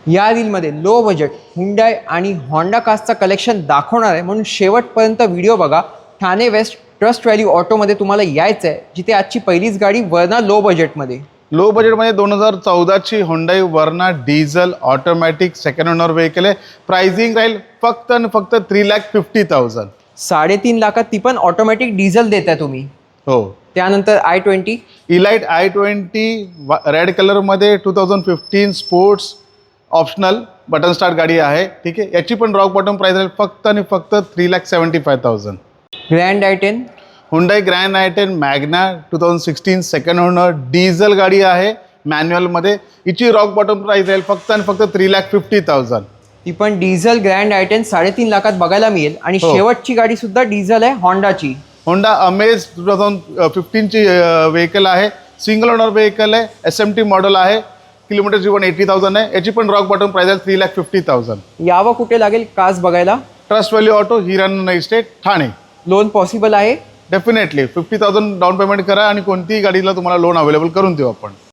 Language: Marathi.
या रीलमध्ये लो बजेट हुंडाई आणि होंडा कास्टचा कलेक्शन दाखवणार आहे, म्हणून शेवटपर्यंत व्हिडिओ बघा. ठाणे वेस्ट ट्रस्ट व्हॅल्यू ऑटोमध्ये तुम्हाला यायचं आहे, जिथे आजची पहिलीच गाडी वर्ना लो बजेटमध्ये. लो बजेटमध्ये 2014ची Hyundai Verna diesel automatic second owner vehicle आहे. प्राइसिंग राहील फक्त आणि फक्त 3,50,000. 3.5 लाखात ती पण ऑटोमॅटिक डिझेल देताय तुम्ही. हो. त्यानंतर i20 इलाइट i20 रेड कलरमध्ये 2015 स्पोर्ट्स ऑप्शनल बटन स्टार्ट गाडी आहे. ठीक आहे, याची पण रॉक बॉटम प्राइस राहील फक्त आणि फक्त 3,75,000. Grand i10 Hyundai grand i10 Magna 2016 second owner diesel गाडी आहे मॅन्युअलमध्ये. हिची रॉक बॉटम प्राइस राहील फक्त आणि फक्त 3,50,000. ती पण डिझेल ग्रँड i10 3.5 लाखात बघायला मिळेल. आणि हो. शेवटची गाडी सुद्धा डिझेल आहे, होंडाची. होंडा अमेज 2015ची व्हेकल आहे. सिंगल ओनर व्हेकल आहे. SMT मॉडेल आहे. किलोमीटर जीवन 80,000 आहे. याची पण रॉक बॉटम प्राइस आहे 3,50,000. यावं कुठे लागेल कास बघायला? Trust value auto, Hiranand estate, Thane. Loan possible आहे? डेफिनेटली 50,000 डाऊन पेमेंट करा आणि कोणतीही गाडीला तुम्हाला लोन अवेलेबल करून देऊ आपण.